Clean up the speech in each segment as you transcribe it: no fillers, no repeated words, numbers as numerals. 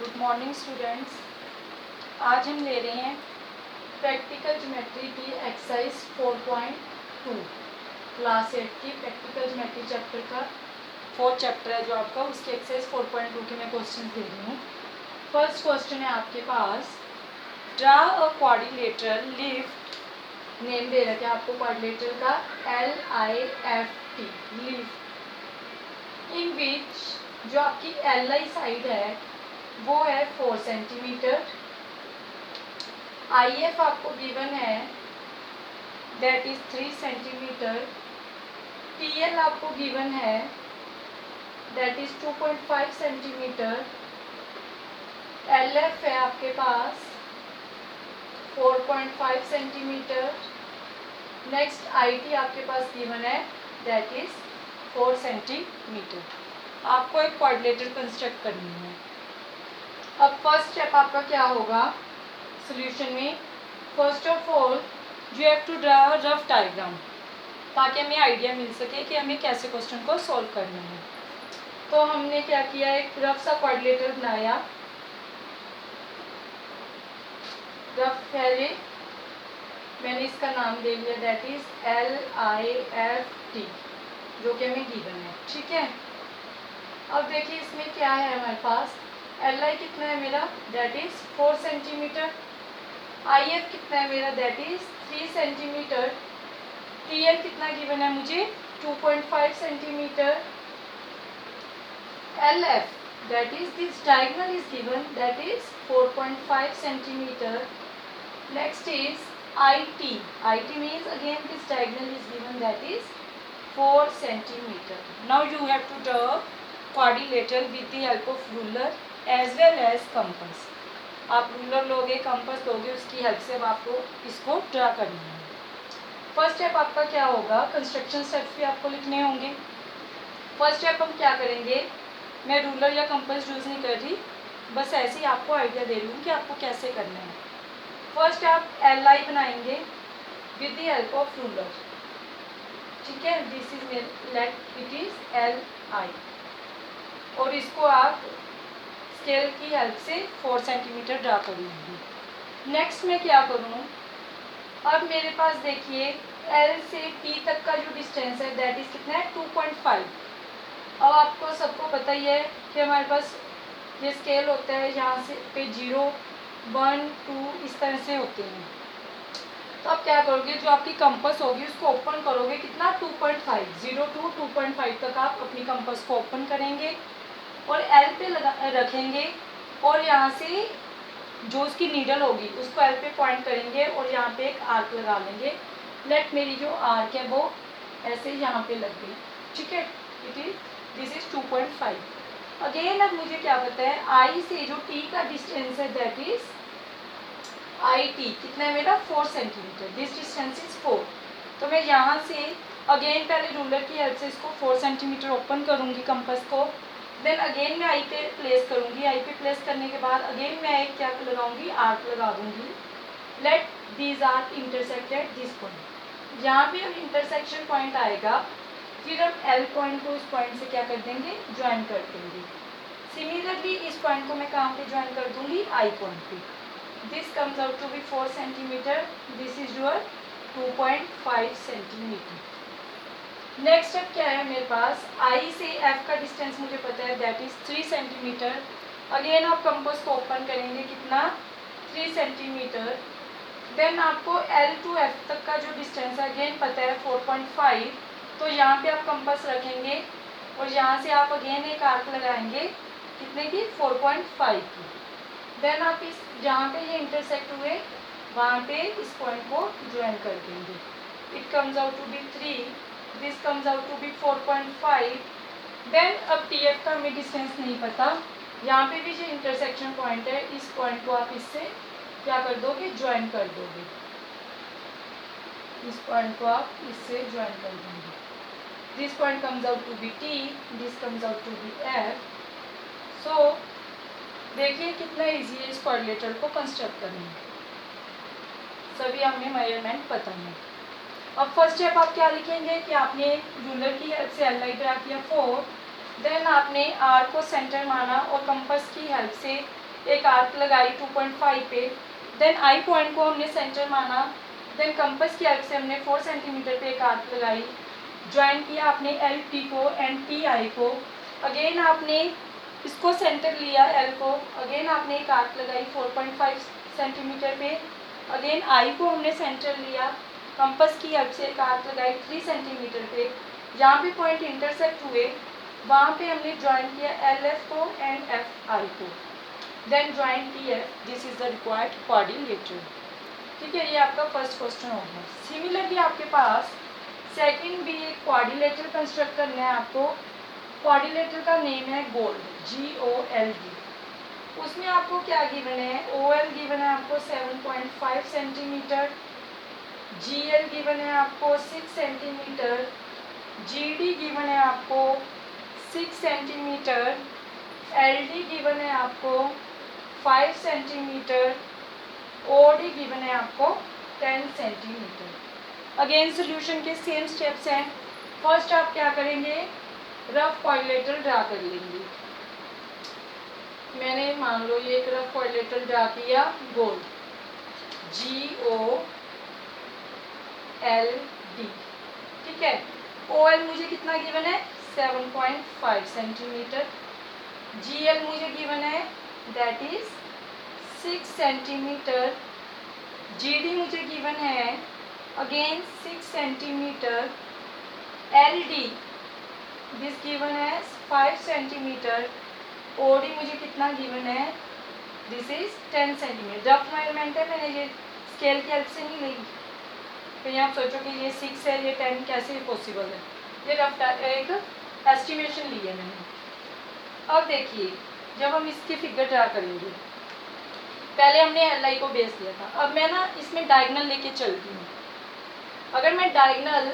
Good morning students. आज हम ले रहे हैं प्रैक्टिकल ज्योमेट्री की एक्सरसाइज 4.2 क्लास 8 की प्रैक्टिकल ज्योमेट्री चैप्टर का 4th चैप्टर है जो आपका, उसकी एक्सरसाइज 4.2 के मैं क्वेश्चन दे रही हूँ। फर्स्ट क्वेश्चन है आपके पास, draw a quadrilateral lift, name दे रखा है आपको क्वाड्रिलेटरल का LIFT लिफ्ट, इन विच जो आपकी LI साइड है वो है 4 सेंटीमीटर, IF आपको गिवन है दैट इज 3 सेंटीमीटर, TL आपको गिवन है दैट इज 2.5 सेंटीमीटर, LF है आपके पास 4.5 सेंटीमीटर, नेक्स्ट IT आपके पास गिवन है दैट इज 4 सेंटीमीटर। आपको एक क्वाड्रिलेटरल कंस्ट्रक्ट करनी है। अब फर्स्ट स्टेप आपका क्या होगा सॉल्यूशन में, first of all you have to draw a rough diagram, ताकि हमें आइडिया मिल सके कि हमें कैसे क्वेश्चन को सॉल्व करना है। तो हमने क्या किया, एक रफ सा क्वाड्रिलेटरल बनाया, रफ है ये, मैंने इसका नाम दे लिया दैट इज LIFT जो कि हमें गिवन है, ठीक है। अब देखिए इसमें क्या है हमारे पास, LI कितना है मेरा दैट इज 4 सेंटीमीटर, IF कितना है मेरा दैट इज 3 सेंटीमीटर, TL कितना गिवन है मुझे 2.5 centimetre, LF that is this diagonal is given that is 4.5 centimetre, next is IT means again this diagonal is given that is 4 centimeter. Now you have to draw quadrilateral with the help of ruler as well as compass. आप ruler लोगे, compass लोगे, उसकी help से अब आपको इसको draw करना है। फर्स्ट स्टेप आपका क्या होगा, कंस्ट्रक्शन स्टेप्स भी आपको लिखने होंगे। फर्स्ट स्टेप हम क्या करेंगे, मैं रूलर या कंपास यूज़ नहीं कर रही, बस ऐसे ही आपको आइडिया दे रही हूँ कि आपको कैसे करना है। फर्स्ट आप LI बनाएंगे with the help of ruler, ठीक है, this is let it is LI, और इसको आप स्केल की हेल्प से 4 सेंटीमीटर ड्रा करूँगी। नेक्स्ट मैं क्या करूँ, अब मेरे पास देखिए L से T तक का जो डिस्टेंस है दैट इज कितना है 2.5। अब आपको सबको पता ही है कि हमारे पास ये स्केल होता है, यहाँ से पे 0 1 2 इस तरह से होते हैं। तो आप क्या करोगे, जो आपकी कंपास होगी उसको ओपन करोगे, कितना 2.5, 0 to 2.5 तक आप अपनी कंपास को ओपन करेंगे और L पे रखेंगे, और यहाँ से जो उसकी नीडल होगी उसको L पे पॉइंट करेंगे और यहाँ पे एक आर्क लगा लेंगे। लेट मेरी जो आर्क है वो ऐसे यहाँ पे लग गई, ठीक है, it is this is 2.5। Again अब मुझे क्या पता है, I से जो T का डिस्टेंस है दैट इज IT कितना है मेरा 4 सेंटीमीटर, दिस डिस्टेंस इज 4। तो मैं यहाँ से अगेन पहले रूलर की हेल्प से इसको 4 सेंटीमीटर ओपन करूँगी कंपास को, देन अगेन मैं I पे प्लेस करूँगी, I पे प्लेस करने के बाद अगेन मैं एक क्या लगाऊंगी, आर्क लगा दूँगी। Let these are intersected this point, जहाँ भी हम इंटरसेक्शन पॉइंट आएगा फिर हम L पॉइंट को उस पॉइंट से क्या कर देंगे, ज्वाइन कर देंगे। सिमिलरली इस पॉइंट को मैं कहाँ पे ज्वाइन कर दूँगी, I पॉइंट पे। This comes out to be 4 centimetre, this is your 2.5 centimetre. Next step क्या है मेरे पास, I से F का डिस्टेंस मुझे पता है दैट इज 3 सेंटीमीटर। अगेन आप कंपास को ओपन करेंगे, कितना 3 सेंटीमीटर। देन आपको L टू F तक का जो डिस्टेंस है अगेन पता है 4.5, तो यहाँ पे आप कंपास रखेंगे और यहाँ से आप अगेन एक आर्क लगाएंगे, कितने की 4.5 की। देन आप इस जहाँ पे ये इंटरसेक्ट हुए वहाँ पे इस पॉइंट को ज्वाइन कर देंगे, it comes out to be 3, this comes out to be 4.5। Then अब TF का हमें डिस्टेंस नहीं पता, यहाँ पे भी जो इंटरसेक्शन पॉइंट है इस पॉइंट को आप इससे क्या कर दोगे, ज्वाइन कर दोगे, इस पॉइंट को आप इससे ज्वाइन कर देंगे। This point comes out to be T, this comes out to be F। So देखिए कितना इजी है इस क्वाड्रिलेटरल को कंस्ट्रक्ट करना, सभी हमें मेजरमेंट पता है। अब फर्स्ट स्टेप आप क्या लिखेंगे कि आपने रूलर की हेल्प से LI ड्रा किया 4, देन आपने R को सेंटर माना और कंपास की हेल्प से एक आर्क लगाई 2.5 पे, देन आई पॉइंट को हमने सेंटर माना, देन कंपास की हेल्प से हमने 4 सेंटीमीटर पे एक आर्क लगाई, ज्वाइन किया आपने एल टी को एंड टी आई को, अगेन आपने इसको सेंटर लिया एल को, अगेन आपने एक आर्क लगाई 4.5 सेंटीमीटर पे, अगेन आई को हमने सेंटर लिया, कंपास की हेल्प से एक आर्क लगाई 3 सेंटीमीटर पे, जहाँ पे पॉइंट इंटरसेक्ट हुए वहाँ पे हमने ज्वाइन किया एल एफ को एंड एफ आई को, then join T F, this is the required coordinator. ठीक है, ये आपका फर्स्ट क्वेश्चन हो गया। सिमिलरली आपके पास सेकंड भी एक कोऑर्डिनेटर कंस्ट्रक्ट करना है आपको। कोऑर्डिनेटर का नेम है गोल्ड, GOLD। उसमें आपको क्या गिवन है, OL गिवन है आपको 7.5 सेंटीमीटर, GL गिवन है आपको 6 सेंटीमीटर, GD गिवन है आपको 6 सेंटीमीटर, LD गिवन है आपको 5 सेंटीमीटर, OD गिवन है आपको 10 सेंटीमीटर। अगेन सोल्यूशन के सेम स्टेप्स हैं। फर्स्ट आप क्या करेंगे, रफ कोऑर्डिनेटर ड्रा कर लेंगे। मैंने मान लो ये एक रफ कोऑर्डिनेटर ड्रा किया, गोल GOLD, ठीक है। OL मुझे कितना गिवन है 7.5 सेंटीमीटर, GL मुझे गिवन है दैट इज 6 सेंटीमीटर, GD मुझे गिवन है again 6 centimetre, LD this given है 5 सेंटीमीटर, OD मुझे कितना गिवन है, this is 10 centimetre. Rough measurement है, मैंने ये स्केल की हेल्प से नहीं ली। फिर आप सोचो कि ये 6 है, ये 10 कैसे पॉसिबल है, ये रफ एक एस्टिमेशन ली है मैंने। अब देखिए जब हम इसकी फिगर ड्रा करेंगे, पहले हमने LI को बेस लिया था, अब मैं ना इसमें डायगोनल लेके चलती हूँ। अगर मैं डायगोनल,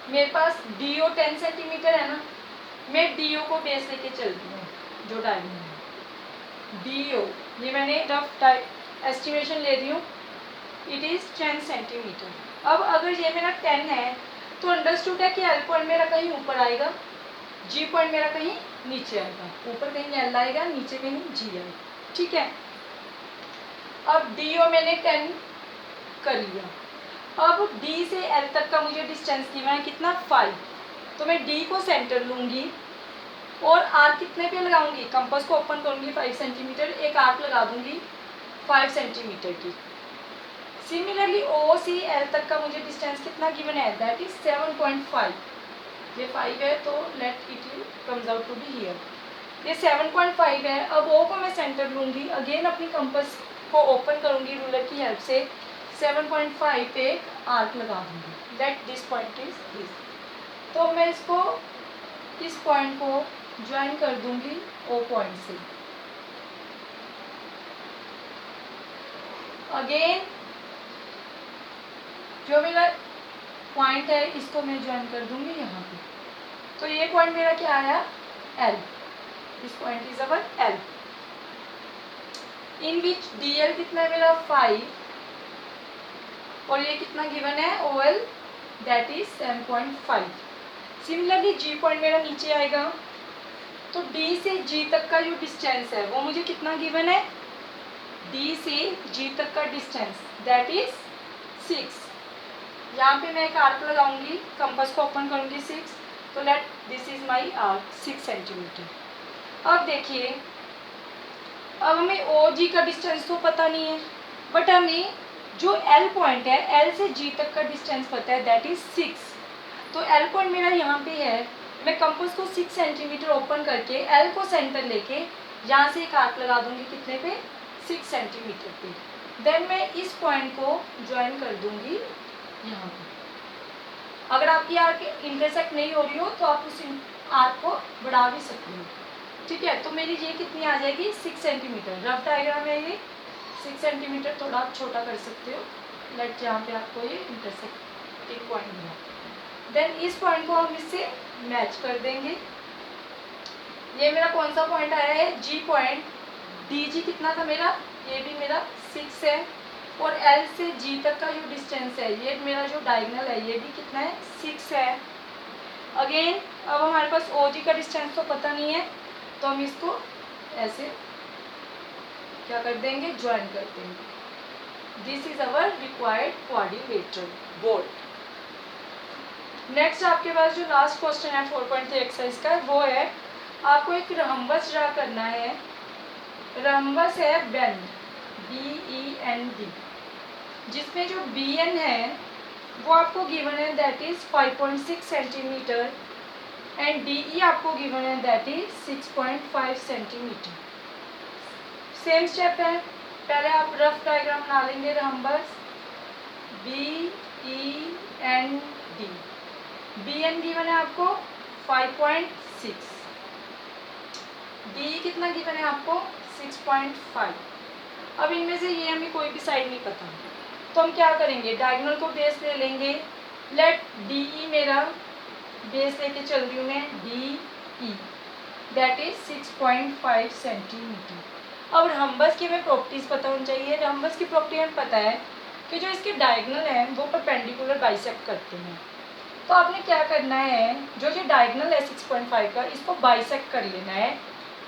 मेरे पास DO 10 सेंटीमीटर है ना, मैं DO को बेस लेके चलती हूँ, जो डायगोनल है DO, ये मैंने रफ एस्टिमेशन ले रही हूँ, इट इज़ 10 सेंटीमीटर। अब अगर ये मेरा 10 है तो अंडरस्टूड है कि L पॉइंट मेरा कहीं ऊपर आएगा, G पॉइंट मेरा कहीं नीचे आएगा, ऊपर कहीं L आएगा, नीचे कहीं G आएगा, ठीक है। अब DO मैंने 10 कर लिया, अब D से L तक का मुझे डिस्टेंस गिवन है कितना 5, तो मैं D को सेंटर लूँगी और आर्क कितने पे लगाऊंगी, कंपास को ओपन करूँगी 5 सेंटीमीटर, एक आर्क लगा दूँगी 5 सेंटीमीटर की। सिमिलरली O से L तक का मुझे डिस्टेंस कितना गिवन है, दैट इज 7.5, ये 5 है तो let it comes out to be here, ये 7.5 है। अब O को मैं सेंटर लूँगी, अगेन अपनी कंपास को ओपन करूँगी रूलर की हेल्प से, 7.5 पे आर्क लगा दूँगी, that this point is this. तो मैं इसको इस पॉइंट को ज्वाइन कर दूँगी O पॉइंट से, अगेन जो मेरा पॉइंट है इसको मैं ज्वाइन कर दूंगी यहाँ पे, तो ये पॉइंट मेरा क्या आया L, this point is our L, in which DL कितना है मेरा 5 और ये कितना गिवन है OL that is 7.5। Similarly G point मेरा नीचे आएगा, तो D से G तक का जो डिस्टेंस है वो मुझे कितना गिवन है, D से G तक का डिस्टेंस दैट इज 6। यहाँ पे मैं एक आर्क लगाऊंगी, कंपास को ओपन करूंगी 6, तो let this is my arc 6 centimetre. अब देखिए, अब हमें OG का डिस्टेंस तो पता नहीं है, बट हमें जो L पॉइंट है L से G तक का डिस्टेंस पता है दैट इज 6। तो L पॉइंट मेरा यहाँ पे है, मैं कंपास को 6 सेंटीमीटर ओपन करके L को सेंटर लेके यहाँ से एक आर्क लगा दूंगी कितने पे 6 सेंटीमीटर पे, देन मैं इस पॉइंट को ज्वाइन कर दूंगी यहाँ पे। अगर आपकी आर्क इंटरसेक्ट नहीं हो रही हो तो आप उस आर्क को बढ़ा भी सकते हो, ठीक है। तो मेरी ये कितनी आ जाएगी 6 सेंटीमीटर, रफ डायग्राम है ये 6 सेंटीमीटर, थोड़ा आप छोटा कर सकते हो, लेट जहाँ पे आपको ये इंटरसेक्ट एक पॉइंट मिला, देन इस पॉइंट को हम इससे मैच कर देंगे। ये मेरा कौन सा पॉइंट आया है, G पॉइंट, DG कितना था मेरा, ये भी मेरा 6 है, और L से G तक का जो डिस्टेंस है, ये मेरा जो डायगोनल है ये भी कितना है 6 है। अगेन अब हमारे पास OG का डिस्टेंस तो पता नहीं है, तो हम इसको ऐसे क्या कर देंगे, ज्वाइन कर देंगे. This is our required quadrilateral bolt. Next आपके पास जो लास्ट क्वेश्चन है 4.3 एक्सरसाइज का, वो है आपको एक रहम्बस ड्रा करना है. रहम्बस है बेंड, BEND, जिसमें जो BN है वो आपको गिवन है that is 5.6 centimetre and DE आपको गिवन है that is 6.5 centimetre. Same step है, पहले आप रफ डायग्राम बना लेंगे. रहम्बस BEND, BN गिवन है आपको 5.6, DE कितना गिवन है आपको 6.5. अब इनमें से ये हमें कोई भी साइड नहीं पता, तो हम क्या करेंगे, डायगोनल को बेस ले लेंगे. लेट DE मेरा बेस लेके चल रही हूँ मैं, DE दैट इज 6.5 सेंटीमीटर. अब रहम्बस की हमें प्रॉपर्टीज पता होनी चाहिए. रहम्बस की प्रॉपर्टी हमें पता है कि जो इसके डायगोनल हैं वो परपेंडिकुलर बाइसेक्ट करते हैं. तो आपने क्या करना है, जो जो डायगोनल है 6.5 का, इसको बाइसेक्ट कर लेना है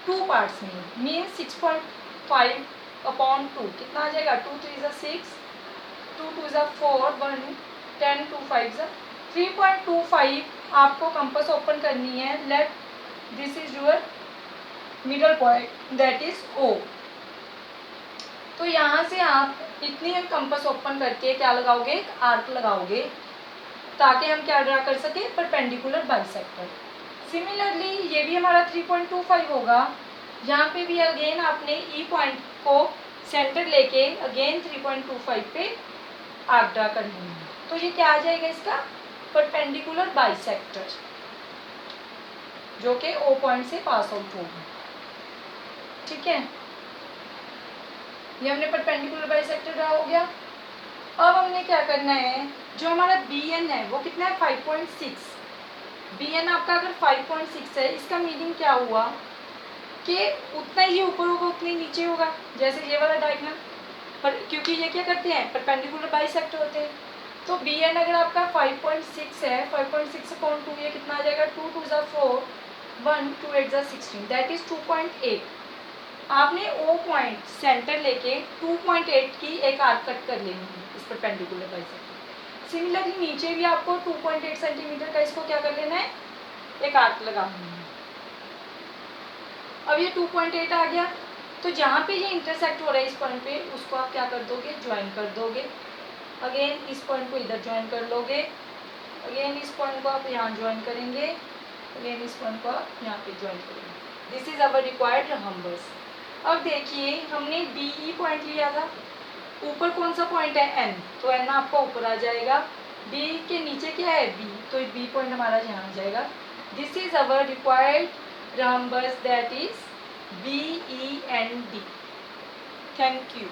2 पार्ट्स में. मीन 6.5/2 कितना आ जाएगा, 2 3 = 6, 2 2 = 4, 1 10, 2 5 = 3.25. आपको कंपास ओपन करनी है. Let this is your middle point that is O. तो यहाँ से आप इतनी कंपास ओपन करके क्या लगाओगे, एक आर्क लगाओगे, ताकि हम क्या ड्रा कर सके, परपेंडिकुलर बाइसेक्टर. सिमिलरली ये भी हमारा 3.25 होगा. यहाँ पे भी अगेन आपने E पॉइंट को सेंटर लेके अगेन 3.25 पे आर्क ड्रा कर लेना है. तो ये क्या आ जाएगा, इसका परपेंडिकुलर बाइसेक्टर, जो कि O पॉइंट से पास आउट होगा. ठीक है, ये हमने परपेंडिकुलर बाइसेक्टर ड्रा हो गया. अब हमने क्या करना है, जो हमारा BN है वो कितना है 5.6. BN आपका अगर 5.6 है, इसका मीनिंग क्या हुआ कि उतना ही ऊपर होगा उतना ही नीचे होगा, जैसे ये वाला डायगोनल. पर क्योंकि ये क्या करते हैं, परपेंडिकुलर बाइसेक्ट होते हैं. तो BN अगर आपका 5.6 है, 5.6/2 ये कितना आ जाएगा, 2 2 = 4, 1 2 8 = 16 दैट इज 2.8. आपने O पॉइंट सेंटर लेके 2.8 की एक आर्क कट कर लेनी है इस परपेंडिकुलर बाइसेक्टर. सिमिलरली नीचे भी आपको 2.8 सेंटीमीटर का इसको क्या कर लेना है, एक आर्क लगाना है. अब ये 2.8 आ गया, तो जहाँ पे ये इंटरसेक्ट हो रहा है इस पॉइंट पे, उसको आप क्या कर दोगे, ज्वाइन कर दोगे. अगेन इस पॉइंट को इधर ज्वाइन कर लोगे, अगेन इस पॉइंट को आप यहाँ ज्वाइन करेंगे, अगेन इस पॉइंट को आप यहाँ पे ज्वाइन करेंगे. This is our required rhombus. अब देखिए हमने DE पॉइंट लिया था, ऊपर कौन सा पॉइंट है, N, तो N आपका ऊपर आ जाएगा. D के नीचे क्या है, B, तो B पॉइंट हमारा यहाँ आ जाएगा. This is our required rhombus that is BEND. Thank you.